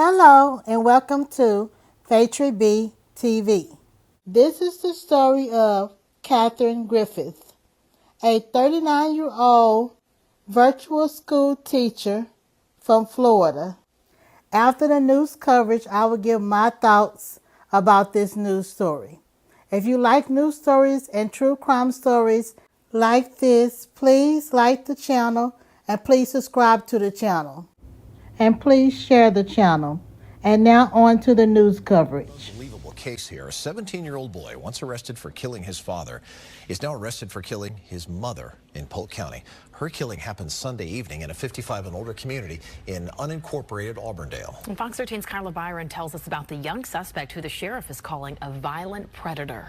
Hello and welcome to Faytriebee TV. This is the story of Collin Griffith, a 39-year-old virtual school teacher from Florida. After the news coverage, I will give my thoughts about this news story. If you like news stories and true crime stories like this, please like the channel and please subscribe to the channel. And please share the channel. And now on to the news coverage. Unbelievable case here. A 17-year-old boy, once arrested for killing his father, is now arrested for killing his mother in Polk County. Her killing happened Sunday evening in a 55 and older community in unincorporated Auburndale. And Fox 13's Kyla Byron tells us about the young suspect who the sheriff is calling a violent predator.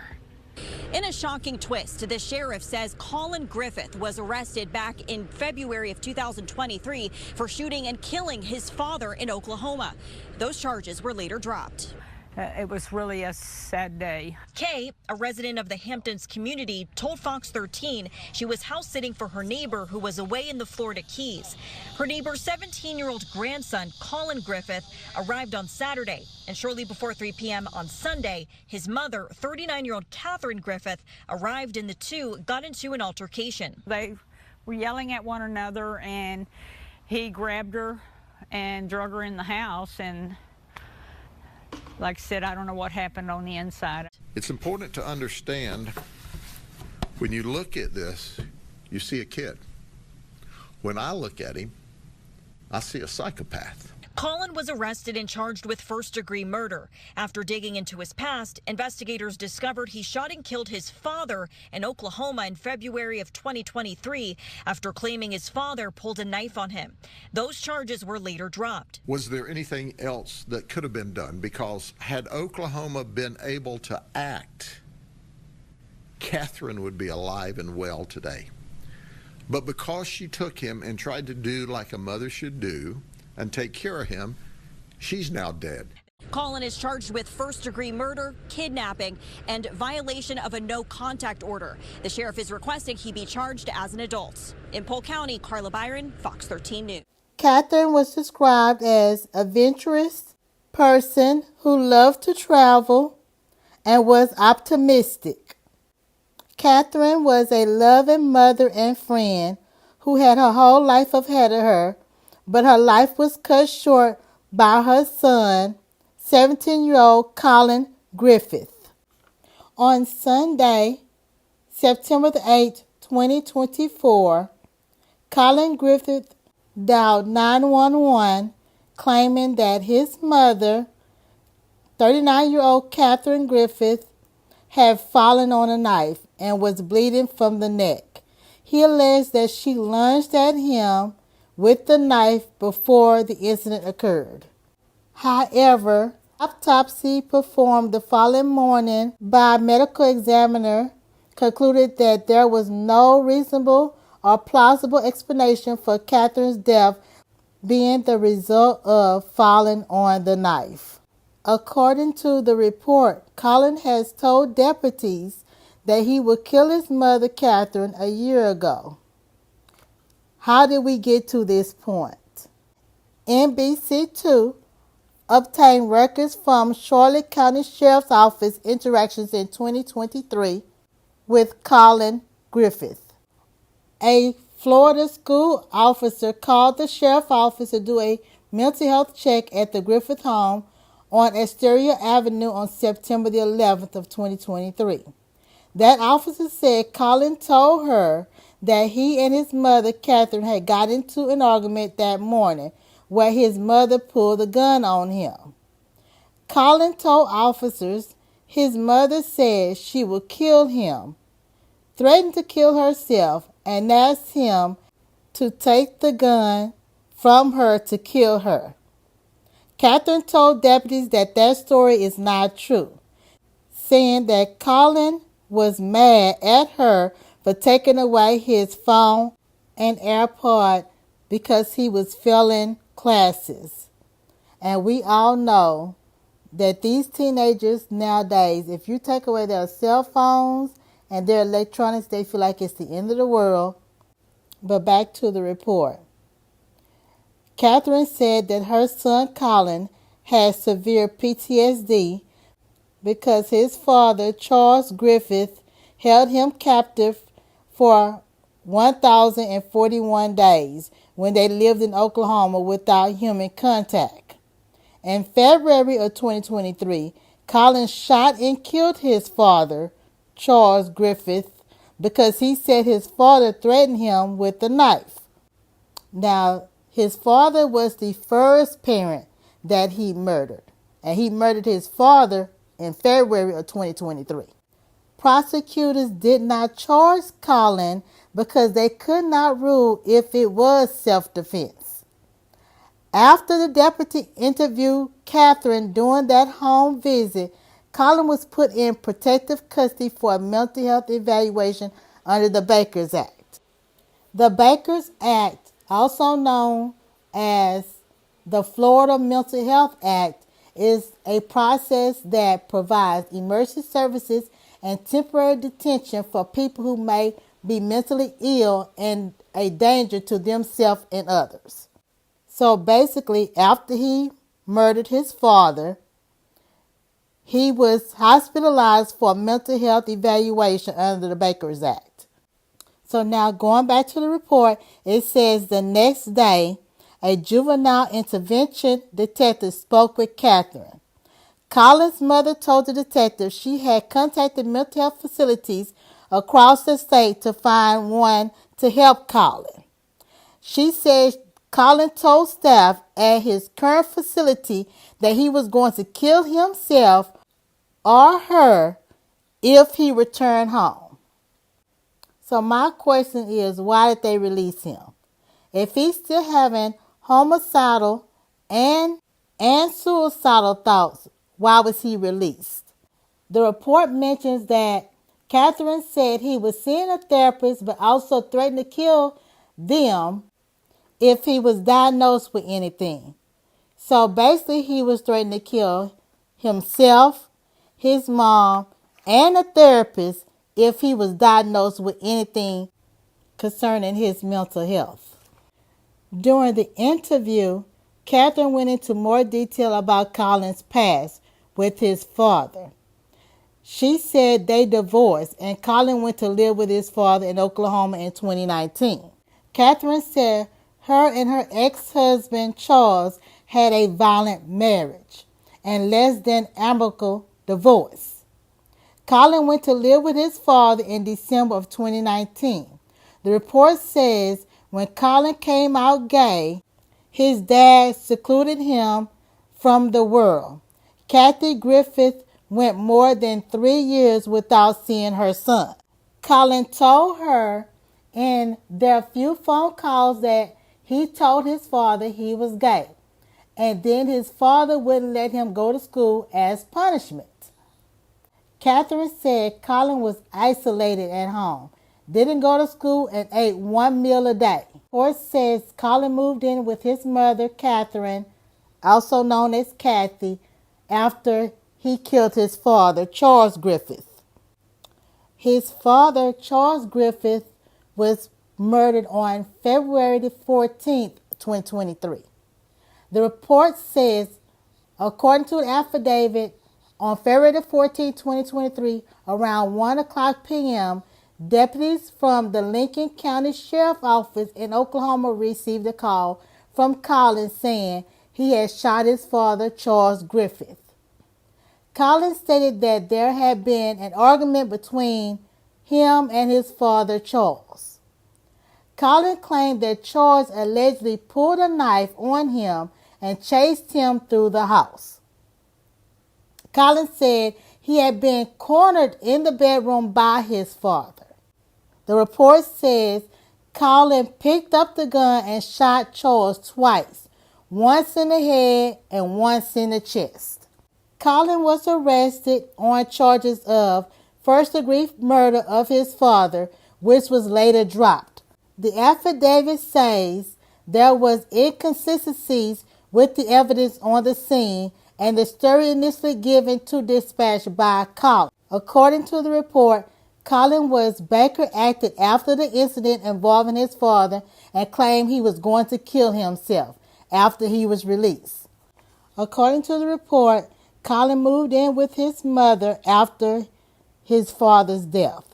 In a shocking twist, the sheriff says Collin Griffith was arrested back in February of 2023 for shooting and killing his father in Oklahoma. Those charges were later dropped. It was really a sad day. Kay, a resident of the Hamptons community, told Fox 13 she was house sitting for her neighbor who was away in the Florida Keys. Her neighbor's 17-year-old grandson, Collin Griffith, arrived on Saturday, and shortly before 3 p.m. on Sunday, his mother, 39-year-old Catherine Griffith, arrived, and the two got into an altercation. They were yelling at one another, and he grabbed her and drug her in the house, and like I said, I don't know what happened on the inside. It's important to understand, when you look at this, you see a kid. When I look at him, I see a psychopath. Collin was arrested and charged with first-degree murder. After digging into his past, investigators discovered he shot and killed his father in Oklahoma in February of 2023 after claiming his father pulled a knife on him. Those charges were later dropped. Was there anything else that could have been done? Because had Oklahoma been able to act, Catherine would be alive and well today. But because she took him and tried to do like a mother should do, and take care of him, she's now dead. Collin is charged with first-degree murder, kidnapping, and violation of a no-contact order. The sheriff is requesting he be charged as an adult. In Polk County, Kyla Byron, Fox 13 News. Catherine was described as a adventurous person who loved to travel and was optimistic. Catherine was a loving mother and friend who had her whole life ahead of her, but her life was cut short by her son, 17-year-old Collin Griffith. On Sunday, September 8, 2024, Collin Griffith dialed 911 claiming that his mother, 39-year-old Catherine Griffith, had fallen on a knife and was bleeding from the neck. He alleged that she lunged at him with the knife before the incident occurred. However, autopsy performed the following morning by a medical examiner concluded that there was no reasonable or plausible explanation for Catherine's death being the result of falling on the knife. According to the report, Collin has told deputies that he would kill his mother, Catherine, a year ago. How did we get to this point? NBC2 obtained records from Charlotte County Sheriff's Office interactions in 2023 with Collin Griffith. A Florida school officer called the sheriff's office to do a mental health check at the Griffith home on Astoria Avenue on September the 11th of 2023. That officer said Collin told her that he and his mother, Catherine, had got into an argument that morning where his mother pulled a gun on him. Collin told officers his mother said she would kill him, threatened to kill herself, and asked him to take the gun from her to kill her. Catherine told deputies that that story is not true, saying that Collin was mad at her for taking away his phone and AirPod because he was failing classes. And we all know that these teenagers nowadays, if you take away their cell phones and their electronics, they feel like it's the end of the world. But back to the report. Catherine said that her son Collin had severe PTSD because his father, Charles Griffith, held him captive for 1,041 days when they lived in Oklahoma without human contact. In February of 2023, Collin shot and killed his father, Charles Griffith, because he said his father threatened him with a knife. Now, his father was the first parent that he murdered, and he murdered his father in February of 2023. Prosecutors did not charge Collin because they could not rule if it was self-defense. After the deputy interviewed Catherine during that home visit, Collin was put in protective custody for a mental health evaluation under the Bakers Act. The Bakers Act, also known as the Florida Mental Health Act, is a process that provides emergency services and temporary detention for people who may be mentally ill and a danger to themselves and others. So basically, after he murdered his father, he was hospitalized for mental health evaluation under the Bakers Act. So now going back to the report, it says the next day, a juvenile intervention detective spoke with Catherine. Collin's mother told the detective she had contacted mental health facilities across the state to find one to help Collin. She said Collin told staff at his current facility that he was going to kill himself or her if he returned home. So my question is, why did they release him? If he's still having homicidal and suicidal thoughts, why was he released? The report mentions that Catherine said he was seeing a therapist but also threatened to kill them if he was diagnosed with anything. So basically he was threatening to kill himself, his mom, and a therapist if he was diagnosed with anything concerning his mental health. During the interview, Catherine went into more detail about Collin's past with his father. She said they divorced and Collin went to live with his father in Oklahoma in 2019. Catherine said her and her ex-husband Charles had a violent marriage and less than amicable divorce. Collin went to live with his father in December of 2019. The report says when Collin came out gay, his dad secluded him from the world. Kathy Griffith went more than 3 years without seeing her son. Collin told her in their few phone calls that he told his father he was gay, and then his father wouldn't let him go to school as punishment. Catherine said Collin was isolated at home, didn't go to school, and ate 1 meal a day. The report says Collin moved in with his mother, Catherine, also known as Kathy, after he killed his father, Charles Griffith. His father, Charles Griffith, was murdered on February the 14th, 2023. The report says, according to an affidavit, on February the 14th, 2023, around 1 o'clock p.m., deputies from the Lincoln County Sheriff's Office in Oklahoma received a call from Collin saying he had shot his father, Charles Griffith. Collin stated that there had been an argument between him and his father, Charles. Collin claimed that Charles allegedly pulled a knife on him and chased him through the house. Collin said he had been cornered in the bedroom by his father. The report says Collin picked up the gun and shot Charles twice, once in the head and once in the chest. Collin was arrested on charges of first-degree murder of his father, which was later dropped. The affidavit says there was inconsistencies with the evidence on the scene and the story initially given to dispatch by Collin. According to the report, Collin was Baker acted after the incident involving his father and claimed he was going to kill himself after he was released. According to the report, Collin moved in with his mother after his father's death.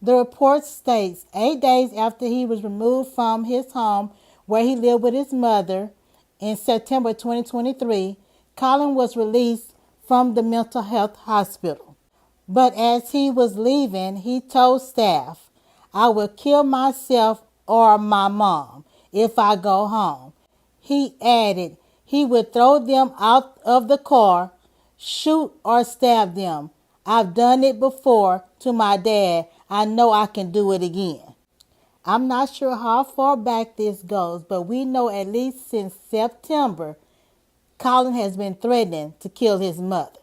The report states 8 days after he was removed from his home where he lived with his mother in September 2023, Collin was released from the mental health hospital. But as he was leaving, he told staff, "I will kill myself or my mom if I go home." He added he would throw them out of the car, shoot or stab them. "I've done it before to my dad. I know I can do it again." I'm not sure how far back this goes, but we know at least since September, Collin has been threatening to kill his mother.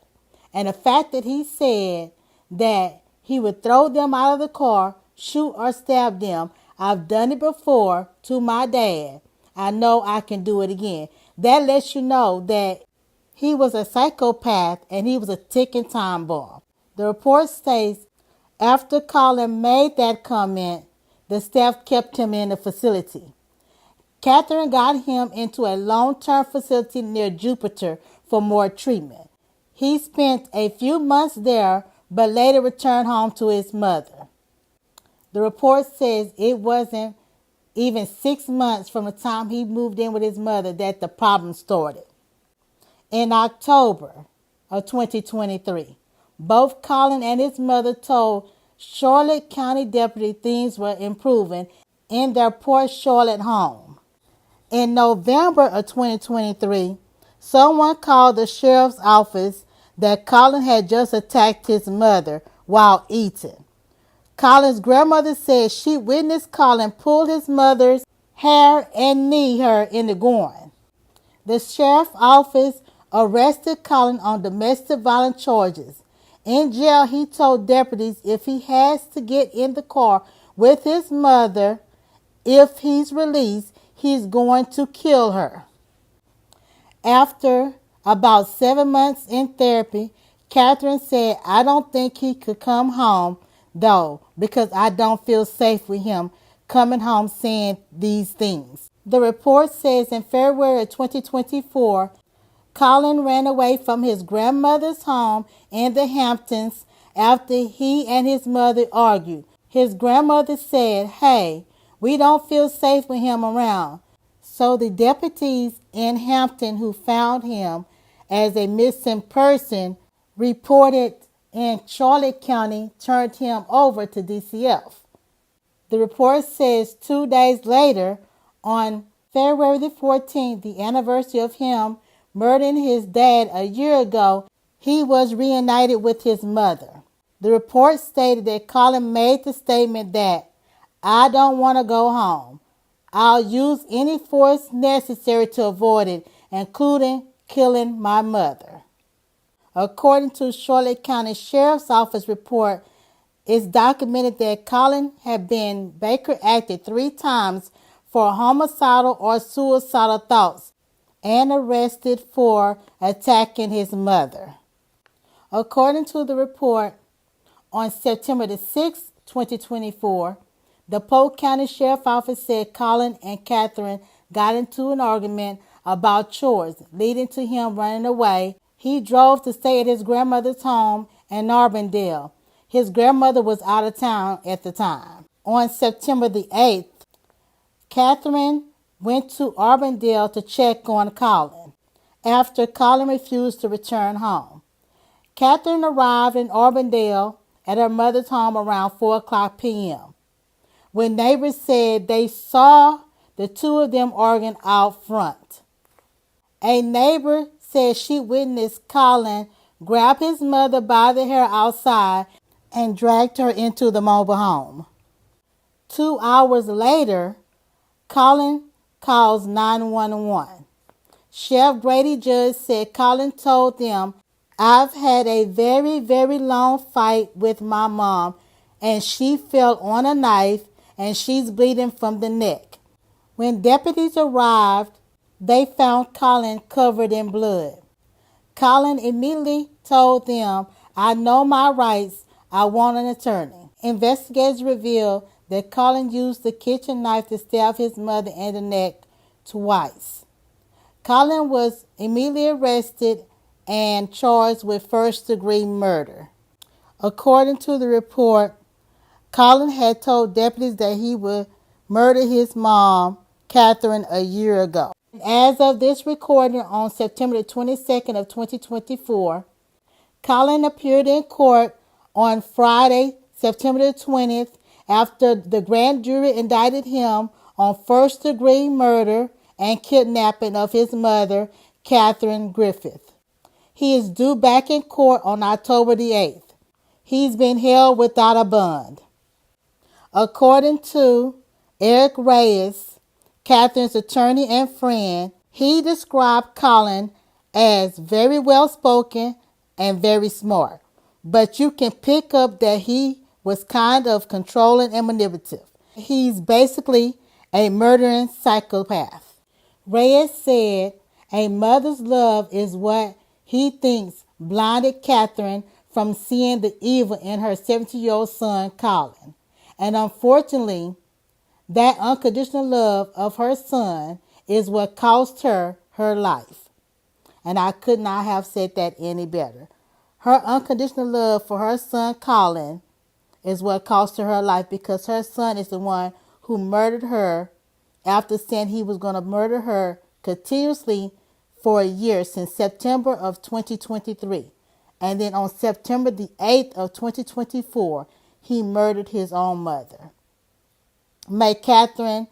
And the fact that he said that he would throw them out of the car, shoot or stab them, "I've done it before to my dad. I know I can do it again." That lets you know that he was a psychopath and he was a ticking time bomb. The report states after Collin made that comment, the staff kept him in the facility. Catherine got him into a long-term facility near Jupiter for more treatment. He spent a few months there, but later returned home to his mother. The report says it wasn't even 6 months from the time he moved in with his mother that the problem started. In October of 2023, both Collin and his mother told Charlotte County deputy things were improving in their Port Charlotte home. In November of 2023, someone called the sheriff's office that Collin had just attacked his mother while eating. Collin's grandmother said she witnessed Collin pull his mother's hair and knee her in the groin. The sheriff's office arrested Collin on domestic violence charges. In jail, he told deputies if he has to get in the car with his mother, if he's released, he's going to kill her. After about 7 months in therapy, Catherine said, "I don't think he could come home, though, because I don't feel safe with him coming home saying these things." The report says in February of 2024, Collin ran away from his grandmother's home in the Hamptons after he and his mother argued. His grandmother said, "Hey, we don't feel safe with him around." So the deputies in Hampton who found him as a missing person reported in Charlotte County turned him over to DCF. The report says 2 days later, on February the 14th, the anniversary of him murdering his dad a year ago, he was reunited with his mother. The report stated that Collin made the statement that, "I don't want to go home. I'll use any force necessary to avoid it, including killing my mother." According to Charlotte County Sheriff's Office report, it's documented that Collin had been Baker acted 3 times for homicidal or suicidal thoughts and arrested for attacking his mother. According to the report, on September the 6th, 2024, the Polk County Sheriff's Office said Collin and Catherine got into an argument about chores, leading to him running away. He drove to stay at his grandmother's home in Auburndale. His grandmother was out of town at the time. On September the 8th, Catherine went to Auburndale to check on Collin after Collin refused to return home. Catherine arrived in Auburndale at her mother's home around 4:00 p.m. when neighbors said they saw the two of them arguing out front. A neighbor said she witnessed Collin grab his mother by the hair outside and dragged her into the mobile home. 2 hours later, Collin calls 911. Sheriff Grady Judge said Collin told them, "I've had a very, very long fight with my mom, and she fell on a knife and she's bleeding from the neck." When deputies arrived, they found Collin covered in blood. Collin immediately told them, "I know my rights. I want an attorney." Investigators revealed that Collin used the kitchen knife to stab his mother in the neck twice. Collin was immediately arrested and charged with first-degree murder. According to the report, Collin had told deputies that he would murder his mom, Catherine, a year ago. As of this recording on September 22nd of 2024, Collin appeared in court on Friday, September 20th, after the grand jury indicted him on first-degree murder and kidnapping of his mother, Collin Griffith. He is due back in court on October the 8th. He's been held without a bond. According to Eric Reyes, Catherine's attorney and friend, he described Collin as very well-spoken and very smart, but you can pick up that he was kind of controlling and manipulative. He's basically a murdering psychopath. Reyes said a mother's love is what he thinks blinded Catherine from seeing the evil in her 17-year-old son, Collin. And unfortunately, that unconditional love of her son is what cost her her life. And I could not have said that any better. Her unconditional love for her son, Collin, is what cost her her life, because her son is the one who murdered her after saying he was going to murder her continuously for a year since September of 2023. And then on September the 8th of 2024, he murdered his own mother. May Collin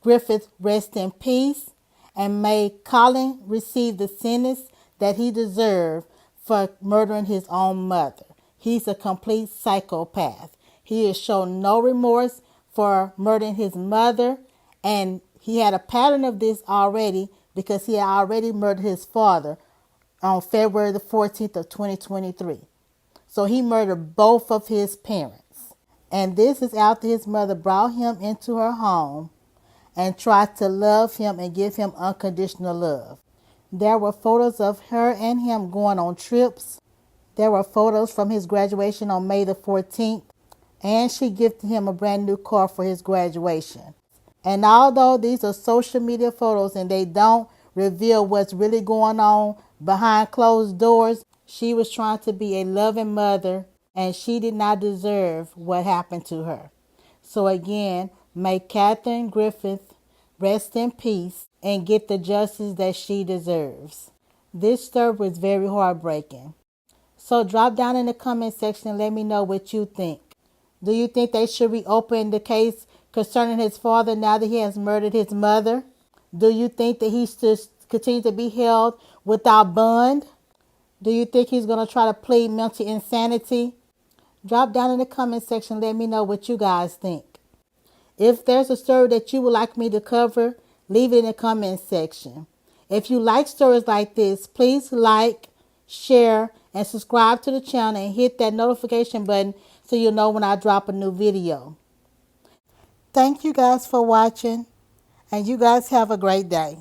Griffith rest in peace, and may Collin receive the sentence that he deserved for murdering his own mother. He's a complete psychopath. He has shown no remorse for murdering his mother, and he had a pattern of this already because he had already murdered his father on February the 14th of 2023. So he murdered both of his parents. And this is after his mother brought him into her home and tried to love him and give him unconditional love. There were photos of her and him going on trips. There were photos from his graduation on May the 14th. And she gifted him a brand new car for his graduation. And although these are social media photos and they don't reveal what's really going on behind closed doors, she was trying to be a loving mother, and she did not deserve what happened to her. So again, may Collin Griffith rest in peace and get the justice that she deserves. This story was very heartbreaking. So drop down in the comment section and let me know what you think. Do you think they should reopen the case concerning his father now that he has murdered his mother? Do you think that he should continue to be held without bond? Do you think he's going to try to plead mental insanity? Drop down in the comment section and let me know what you guys think. If there's a story that you would like me to cover, leave it in the comment section. If you like stories like this, please like, share, and subscribe to the channel and hit that notification button so you'll know when I drop a new video. Thank you guys for watching, and you guys have a great day.